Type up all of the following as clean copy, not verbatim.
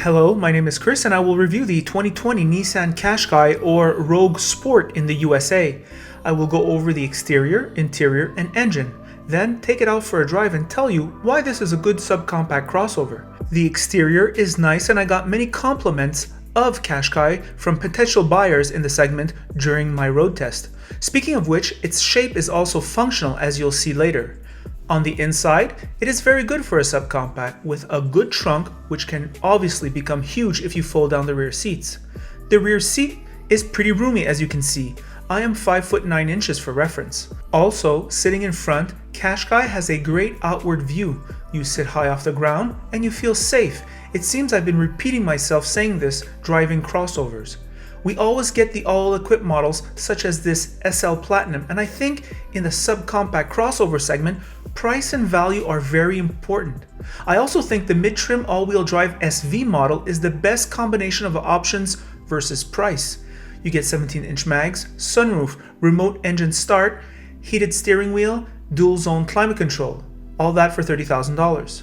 Hello, my name is Chris and I will review the 2020 Nissan Qashqai or Rogue Sport in the USA. I will go over the exterior, interior, and engine, then take it out for a drive and tell you why this is a good subcompact crossover. The exterior is nice and I got many compliments of Qashqai from potential buyers in the segment during my road test. Speaking of which, its shape is also functional as you'll see later. On the inside, it is very good for a subcompact with a good trunk which can obviously become huge if you fold down the rear seats. The rear seat is pretty roomy as you can see. I am 5 foot 9 inches for reference. Also, sitting in front, Qashqai has a great outward view. You sit high off the ground and you feel safe. It seems I've been repeating myself saying this driving crossovers. We always get the all-equipped models such as this SL Platinum, and I think in the subcompact crossover segment, price and value are very important. I also think the mid-trim all-wheel drive SV model is the best combination of options versus price. You get 17-inch mags, sunroof, remote engine start, heated steering wheel, dual-zone climate control, all that for $30,000.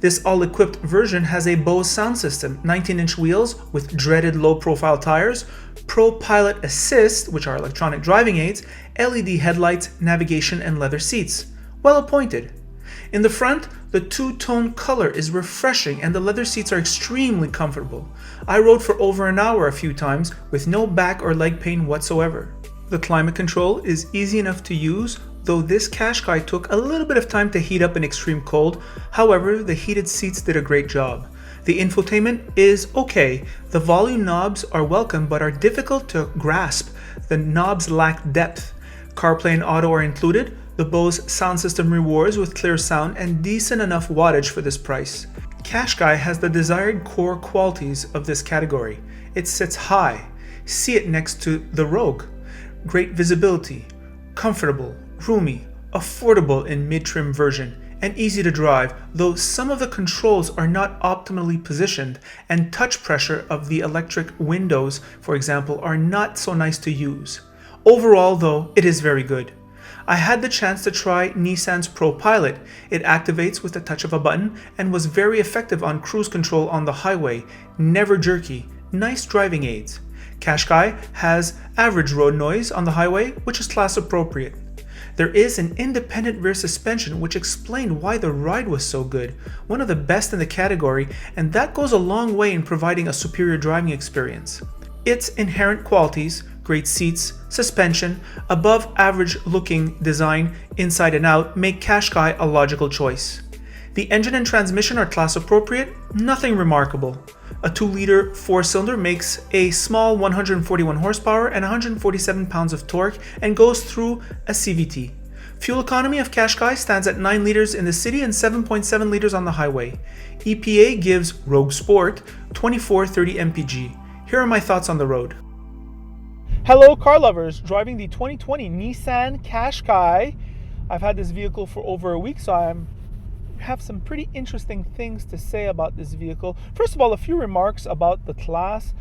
This all-equipped version has a Bose sound system, 19-inch wheels with dreaded low-profile tires, Pro Pilot Assist, which are electronic driving aids, LED headlights, navigation, and leather seats. Well appointed. In the front, the two-tone color is refreshing and the leather seats are extremely comfortable. I rode for over an hour a few times with no back or leg pain whatsoever. The climate control is easy enough to use, though this Qashqai took a little bit of time to heat up in extreme cold. However, the heated seats did a great job. The infotainment is okay. The volume knobs are welcome but are difficult to grasp. The knobs lack depth. CarPlay and Auto are included. The Bose sound system rewards with clear sound and decent enough wattage for this price. Qashqai has the desired core qualities of this category. It sits high. See it next to the Rogue. Great visibility, comfortable, roomy, affordable in mid-trim version, and easy to drive, though some of the controls are not optimally positioned and touch pressure of the electric windows, for example, are not so nice to use. Overall though, it is very good. I had the chance to try Nissan's Pro Pilot. It activates with the touch of a button and was very effective on cruise control on the highway, never jerky, nice driving aids. Qashqai has average road noise on the highway, which is class appropriate. There is an independent rear suspension which explained why the ride was so good, one of the best in the category, and that goes a long way in providing a superior driving experience. Its inherent qualities, great seats, suspension, above average looking design inside and out make Qashqai a logical choice. The engine and transmission are class appropriate, nothing remarkable. A 2-liter 4-cylinder makes a small 141 horsepower and 147 pounds of torque and goes through a CVT. Fuel economy of Qashqai stands at 9 liters in the city and 7.7 liters on the highway. EPA gives Rogue Sport 2430 mpg. Here are my thoughts on the road. Hello car lovers, driving the 2020 Nissan Qashqai. I've had this vehicle for over a week, so I have some pretty interesting things to say about this vehicle. First of all, a few remarks about the class.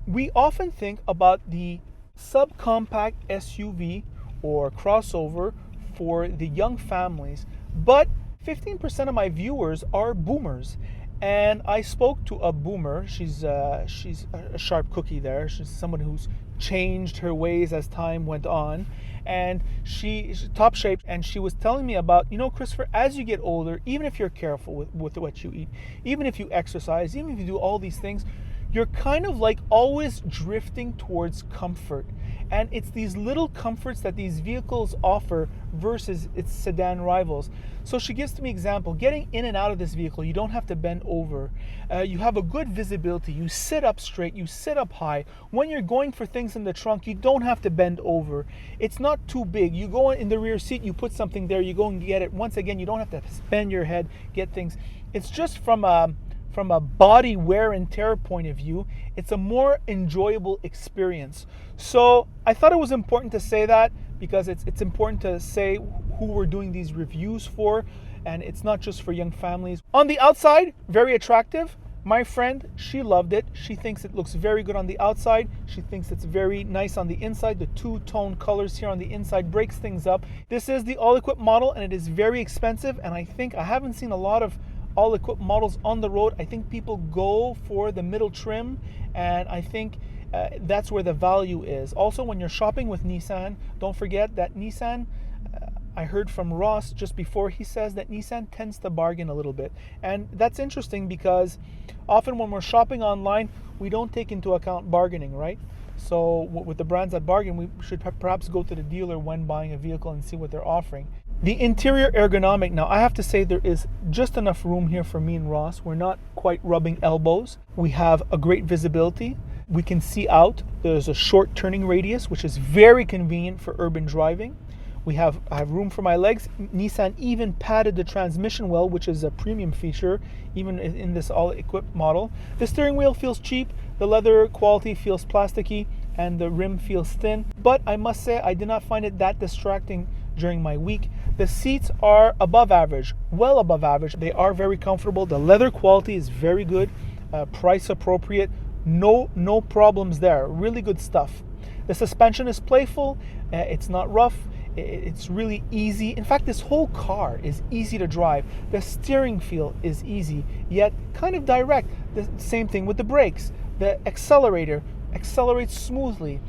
We often think about the subcompact SUV or crossover for the young families, but 15% of my viewers are boomers. And I spoke to a boomer. She's a sharp cookie there. She's someone who's changed her ways as time went on, and she's top shape, and she was telling me about, Christopher, as you get older, even if you're careful with what you eat, even if you exercise, even if you do all these things, you're kind of like always drifting towards comfort. And it's these little comforts that these vehicles offer versus its sedan rivals. So she gives to me example, getting in and out of this vehicle, you don't have to bend over. You have a good visibility. You sit up straight, you sit up high. When you're going for things in the trunk, you don't have to bend over. It's not too big. You go in the rear seat, you put something there, you go and get it. Once again, you don't have to bend your head, get things. It's just from a body wear and tear point of view, it's a more enjoyable experience. So I thought it was important to say that because it's important to say who we're doing these reviews for, and it's not just for young families. On the outside, very attractive. My friend, she loved it. She thinks it looks very good on the outside. She thinks it's very nice on the inside. The two-tone colors here on the inside breaks things up. This is the all-equipped model, and it is very expensive, and I haven't seen a lot of all equipped models on the road, I think people go for the middle trim, and I think that's where the value is. Also, when you're shopping with Nissan, don't forget that Nissan, I heard from Ross just before, he says that Nissan tends to bargain a little bit. And that's interesting because often when we're shopping online, we don't take into account bargaining, right? So with the brands that bargain, we should perhaps go to the dealer when buying a vehicle and see what they're offering. The interior ergonomic, now I have to say there is just enough room here for me and Ross. We're not quite rubbing elbows. We have a great visibility. We can see out. There's a short turning radius, which is very convenient for urban driving. I have room for my legs. Nissan even padded the transmission well, which is a premium feature, even in this all-equipped model. The steering wheel feels cheap, the leather quality feels plasticky, and the rim feels thin. But I must say, I did not find it that distracting during my week. The seats are above average, well above average. They are very comfortable. The leather quality is very good, price appropriate. No problems there. Really good stuff. The suspension is playful. It's not rough. It's really easy. In fact, this whole car is easy to drive. The steering feel is easy, yet kind of direct. The same thing with the brakes. The accelerator accelerates smoothly.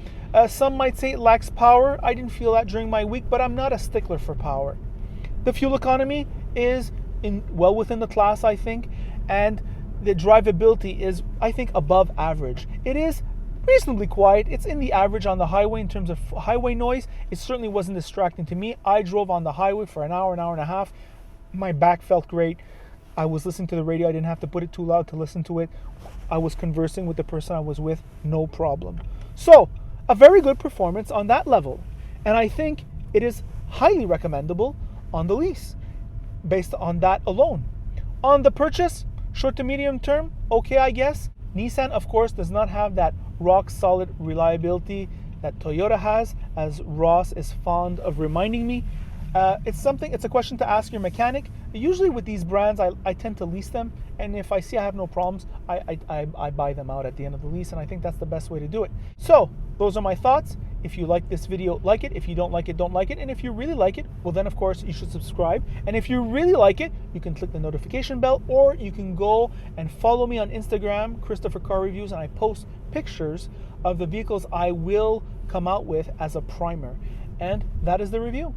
Some might say it lacks power. I didn't feel that during my week, but I'm not a stickler for power. The fuel economy is well within the class, I think, and the drivability is, I think, above average. It is reasonably quiet. It's in the average on the highway in terms of highway noise. It certainly wasn't distracting to me. I drove on the highway for an hour and a half. My back felt great. I was listening to the radio. I didn't have to put it too loud to listen to it. I was conversing with the person I was with, no problem. So, a very good performance on that level. And I think it is highly recommendable on the lease, based on that alone. On the purchase, short to medium term, okay, I guess. Nissan, of course, does not have that rock-solid reliability that Toyota has, as Ross is fond of reminding me. It's a question to ask your mechanic. Usually with these brands, I tend to lease them, and if I see I have no problems, I buy them out at the end of the lease, and I think that's the best way to do it. So, those are my thoughts. If you like this video, like it. If you don't like it, don't like it. And if you really like it, well then of course you should subscribe. And if you really like it, you can click the notification bell, or you can go and follow me on Instagram, Christopher Car Reviews, and I post pictures of the vehicles I will come out with as a primer. And that is the review.